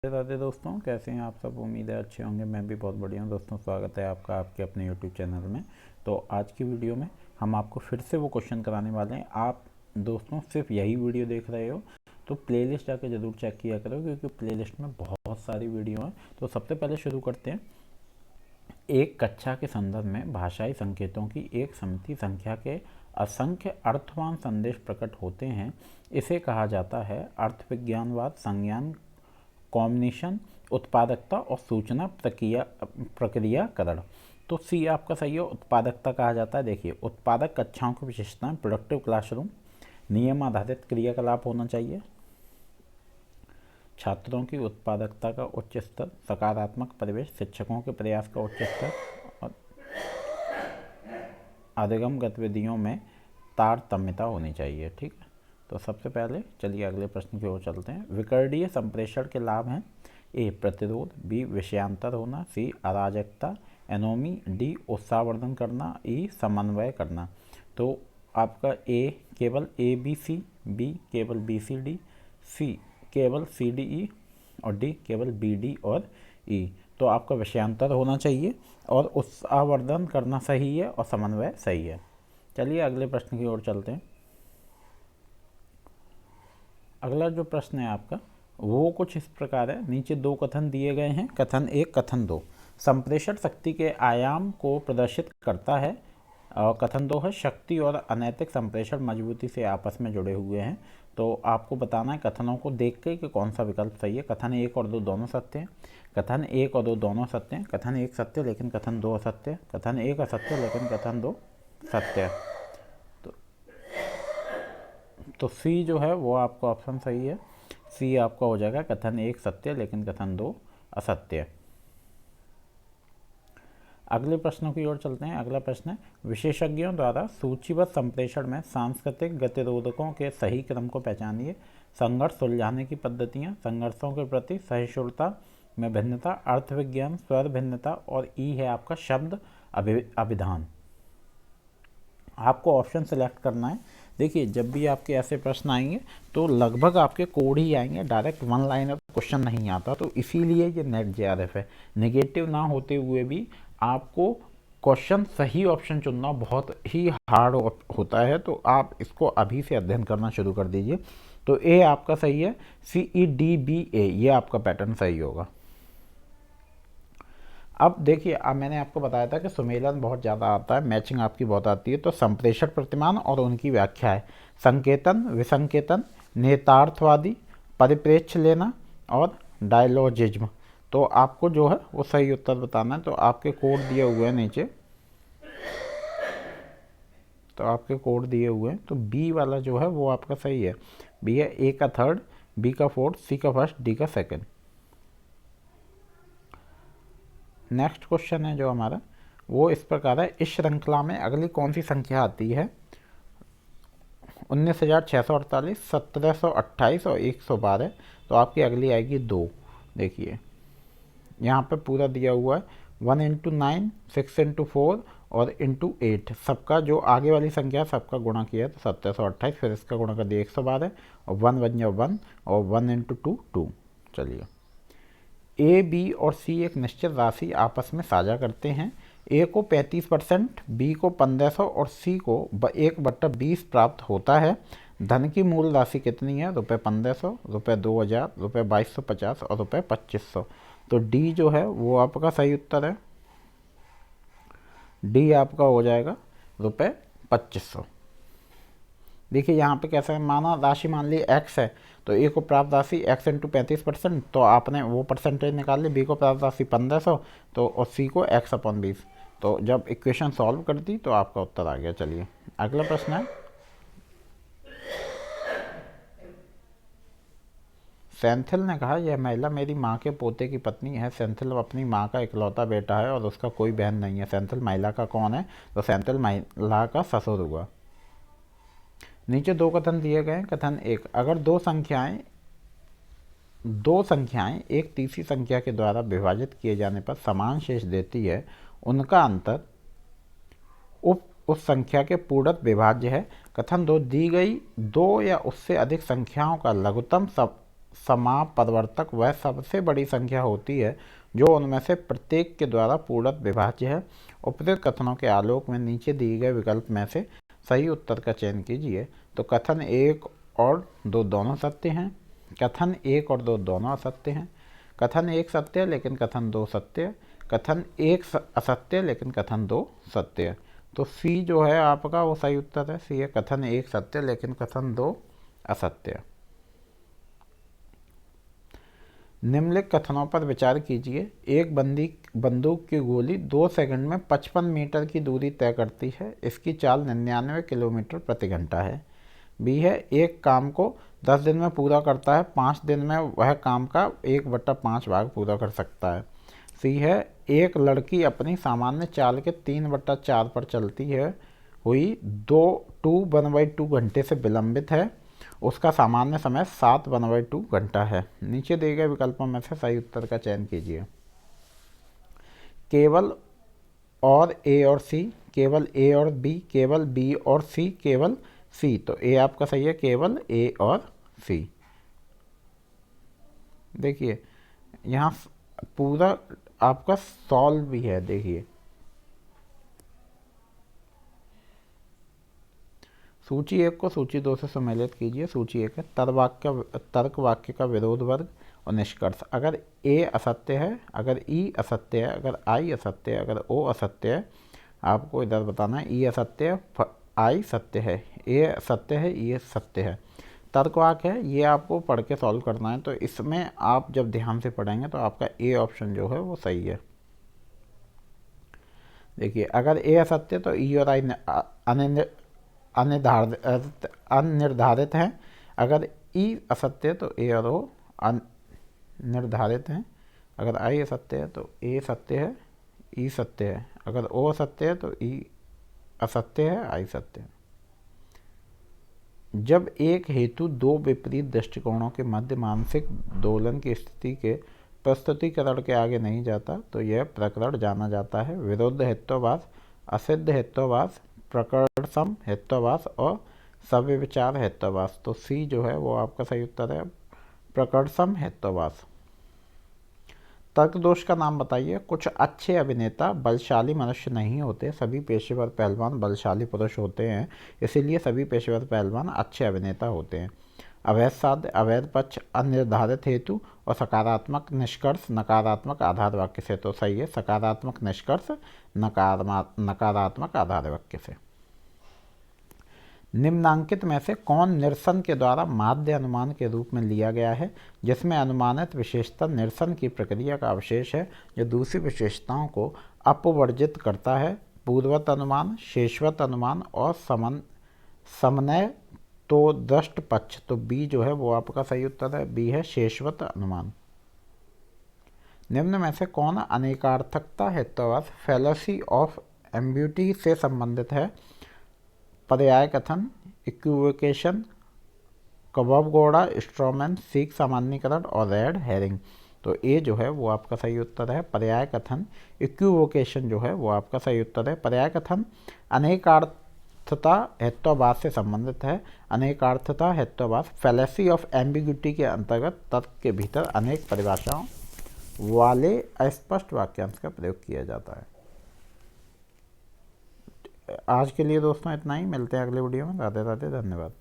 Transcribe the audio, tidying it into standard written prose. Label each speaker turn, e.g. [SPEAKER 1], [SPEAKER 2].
[SPEAKER 1] राधे राधे दोस्तों, कैसे हैं आप सब। उम्मीद है अच्छे होंगे। मैं भी बहुत बढ़िया हूँ दोस्तों। स्वागत है आपका आपके अपने यूट्यूब चैनल में। तो आज की वीडियो में हम आपको फिर से वो क्वेश्चन कराने वाले हैं। आप दोस्तों सिर्फ यही वीडियो देख रहे हो तो प्लेलिस्ट जाके ज़रूर चेक किया करो, क्योंकि प्लेलिस्ट में बहुत सारी वीडियो हैं। तो सबसे पहले शुरू करते हैं। एक कक्षा के संदर्भ में भाषाई संकेतों की एक समिति संख्या के असंख्य अर्थवान संदेश प्रकट होते हैं। इसे कहा जाता है अर्थविज्ञानवाद, संज्ञान, कॉम्बिनेशन, उत्पादकता और सूचना प्रक्रियाकरण। तो सी आपका सही है। उत्पादकता कहा जाता है। देखिए, उत्पादक कक्षाओं की विशेषताएं: प्रोडक्टिव क्लासरूम, नियम आधारित क्रियाकलाप होना चाहिए, छात्रों की उत्पादकता का उच्च स्तर, सकारात्मक परिवेश, शिक्षकों के प्रयास का उच्च स्तर और अधिगम गतिविधियों में तारतम्यता होनी चाहिए। ठीक है। तो सबसे पहले चलिए अगले प्रश्न की ओर चलते हैं। विकर्णीय संप्रेषण के लाभ हैं: ए प्रतिरोध, बी विषयांतर होना, सी अराजकता, एनोमी, डी उत्साहवर्धन करना, ई समन्वय करना। तो आपका ए केवल ए बी सी, बी केवल बी सी डी, सी केवल सी डी ई और डी केवल बी डी और ई। तो आपका विषयांतर होना चाहिए और उत्साहवर्धन करना सही है और समन्वय सही है। चलिए अगले प्रश्न की ओर चलते हैं। अगला जो प्रश्न है आपका वो कुछ इस प्रकार है। नीचे दो कथन दिए गए हैं, कथन एक, कथन दो। संप्रेषण शक्ति के आयाम को प्रदर्शित करता है और कथन दो है शक्ति और अनैतिक संप्रेषण मजबूती से आपस में जुड़े हुए हैं। तो आपको बताना है कथनों को देख के कि कौन सा विकल्प सही है। कथन एक और दो दोनों सत्य हैं, कथन एक और दो दोनों सत्य हैं, कथन एक सत्य लेकिन कथन दो असत्य है, कथन एक असत्य लेकिन कथन दो सत्य है। तो सी जो है वो आपका ऑप्शन सही है। सी आपका हो जाएगा कथन एक सत्य लेकिन कथन दो असत्य। अगले प्रश्नों की ओर चलते हैं। अगला प्रश्न है, विशेषज्ञों द्वारा सूचीबद्ध संप्रेषण में सांस्कृतिक गतिरोधकों के सही क्रम को पहचानिए। संघर्ष सुलझाने की पद्धतियाँ, संघर्षों के प्रति सहिष्णुता में भिन्नता, अर्थ विज्ञान, स्वर भिन्नता और ई है आपका शब्द अभिधान। आपको ऑप्शन सेलेक्ट करना है। देखिए, जब भी आपके ऐसे प्रश्न आएंगे तो लगभग आपके कोड ही आएंगे, डायरेक्ट वन लाइनर क्वेश्चन नहीं आता। तो इसीलिए ये नेट जेआरएफ है। नेगेटिव ना होते हुए भी आपको क्वेश्चन सही ऑप्शन चुनना बहुत ही हार्ड होता है। तो आप इसको अभी से अध्ययन करना शुरू कर दीजिए। तो ए आपका सही है, CEDBA ये आपका पैटर्न सही होगा। अब देखिए, अब मैंने आपको बताया था कि सुमेलन बहुत ज़्यादा आता है, मैचिंग आपकी बहुत आती है। तो संप्रेषण प्रतिमान और उनकी व्याख्या है: संकेतन, विसंकेतन, नेतार्थवादी, परिप्रेक्ष्य लेना और डायलॉजिज्म। तो आपको जो है वो सही उत्तर बताना है। तो आपके कोड दिए हुए हैं नीचे, तो आपके कोड दिए हुए हैं। तो बी वाला जो है वो आपका सही है। बी है ए का थर्ड, बी का फोर्थ, सी का फर्स्ट, डी का सेकंड। नेक्स्ट क्वेश्चन है जो हमारा वो इस प्रकार है, इस श्रृंखला में अगली कौन सी संख्या आती है? 19,648, 1,728 और 112। तो आपकी अगली आएगी 2। देखिए यहाँ पे पूरा दिया हुआ है 1 इंटू 9, 6 इंटू 4 और इंटू 8। सबका जो आगे वाली संख्या सबका गुणा किया तो 1,728, फिर इसका गुणा कर दिया 112 और 1 बन गया 1 और 1 इंटू 2 2। चलिए, ए, बी और सी एक निश्चित राशि आपस में साझा करते हैं। ए को 35%, बी को 1500 और सी को 1/20 प्राप्त होता है। धन की मूल राशि कितनी है? ₹1500, ₹2000, ₹2250 और ₹2500। तो डी जो है वो आपका सही उत्तर है। डी आपका हो जाएगा ₹2500। देखिए यहाँ पे कैसा है, माना राशि मान ली x है, तो ए को प्राप्त राशि x इंटू 35%, तो आपने वो परसेंटेज निकाल ली। बी को प्राप्त राशि 1500 तो और सी को x/20। तो जब इक्वेशन सॉल्व कर दी तो आपका उत्तर आ गया। चलिए अगला प्रश्न है, सेंथिल ने कहा, यह महिला मेरी माँ के पोते की पत्नी है। सेंथिल अपनी माँ का इकलौता बेटा है और उसका कोई बहन नहीं है। सेंथिल महिला का कौन है? तो सेंथिल महिला का ससुर हुआ। नीचे दो कथन दिए गए। कथन एक, अगर दो संख्याएं एक तीसरी संख्या के द्वारा विभाजित किए जाने पर समान शेष देती है, उनका अंतर उस संख्या के पूर्णत विभाज्य है। कथन दो, दी गई दो या उससे अधिक संख्याओं का लघुत्तम समापवर्तक वह सबसे बड़ी संख्या होती है जो उनमें से प्रत्येक के द्वारा पूर्णत विभाज्य है। उपरोक्त कथनों के आलोक में नीचे दिए गए विकल्प में से सही उत्तर का चयन कीजिए। तो कथन 1 और 2 दोनों सत्य हैं, कथन 1 और 2 दोनों असत्य हैं, कथन 1 सत्य है लेकिन कथन 2 सत्य है, कथन 1 असत्य है लेकिन कथन 2 सत्य है। तो सी जो है आपका वो सही उत्तर है, सी है, कथन 1 सत्य है लेकिन कथन 2 असत्य है। निम्नलिखित कथनों पर विचार कीजिए। एक बंदूक की गोली 2 सेकंड में 55 मीटर की दूरी तय करती है, इसकी चाल 99 किलोमीटर प्रति घंटा है। बी है, एक काम को 10 दिन में पूरा करता है, 5 दिन में वह काम का 1/5 भाग पूरा कर सकता है। सी है, एक लड़की अपनी सामान्य चाल के 3/4 पर चलती है हुई 1/2 घंटे से विलंबित है, उसका सामान्य समय 7/2 घंटा है। नीचे दिए गए विकल्पों में से सही उत्तर का चयन कीजिए। केवल और ए और सी, केवल ए और बी, केवल बी और सी, केवल सी। तो ए आपका सही है, केवल ए और सी। देखिए यहाँ पूरा आपका सॉल्व भी है। देखिए सूची 1 को सूची 2 से सम्मिलित कीजिए। सूची 1 है, तर्क वाक्य का विरोध वर्ग और निष्कर्ष। अगर ए असत्य है, अगर ई असत्य है, अगर आई असत्य है, अगर ओ असत्य है, आपको इधर बताना है ई असत्य है, आई सत्य है, ए सत्य है, ई सत्य है। तर्क वाक्य है, ये आपको पढ़ के सॉल्व करना है। तो इसमें आप जब ध्यान से पढ़ेंगे तो आपका ए ऑप्शन जो है वो सही है। देखिए अगर ए असत्य तो ई और आई अनिर्धारित हैं, अगर ई असत्य तो ए और ओ निर्धारित हैं, अगर आई असत्य है तो ए सत्य है, ई सत्य है, अगर ओ असत्य है तो ई असत्य है, आई सत्य है। जब एक हेतु दो विपरीत दृष्टिकोणों के मध्य मानसिक दोलन की स्थिति के प्रस्तुतिकरण के आगे नहीं जाता तो यह प्रकरण जाना जाता है विरुद्ध हेत्वाभास, असिद्ध हेत्वाभास, प्रकर्षम हेत्वाभास और सव्यभिचार हेत्वाभास। तो सी जो है वो आपका सही उत्तर है, प्रकर्षम हेत्वाभास। तर्क दोष का नाम बताइए। कुछ अच्छे अभिनेता बलशाली मनुष्य नहीं होते, सभी पेशेवर पहलवान बलशाली पुरुष होते हैं, इसीलिए सभी पेशेवर पहलवान अच्छे अभिनेता होते हैं। अवैध साध्य, अवैध पक्ष, अनिर्धारित हेतु और सकारात्मक निष्कर्ष नकारात्मक आधार वाक्य से। तो सही है, सकारात्मक निष्कर्ष नकारात्मक आधार वाक्य से। निम्नांकित में से कौन निरसन के द्वारा माध्य अनुमान के रूप में लिया गया है, जिसमें अनुमानित विशेषता निरसन की प्रक्रिया का अवशेष है जो दूसरी विशेषताओं को अपवर्जित करता है? पूर्ववत अनुमान, शेषवत अनुमान और समन्वय तो दृष्ट पक्ष। तो बी जो है वो आपका सही उत्तर है, बी है शेषवत अनुमान। निम्न में से कौन अनेकार्थकता हेतुवाद फैलेसी ऑफ एम्बिग्यूटी से संबंधित है? पर्याय कथन, इक्विवोकेशन, कबबगोड़ा, स्ट्रॉमैन, सीख सामान्यीकरण और रेड हेरिंग। तो ए जो है वो आपका सही उत्तर है, पर्याय कथन। इक्विवोकेशन जो है वो आपका सही उत्तर है। पर्याय कथन अनेकार्थता हेत्वाभास से संबंधित है। अनेकार्थता हेत्वाभास फैलेसी ऑफ एम्बिग्यूटी के अंतर्गत तर्क के भीतर अनेक परिभाषाओं वाले अस्पष्ट वाक्यांश का प्रयोग किया जाता है। आज के लिए दोस्तों इतना ही, मिलते हैं अगले वीडियो में। राधे राधे, धन्यवाद।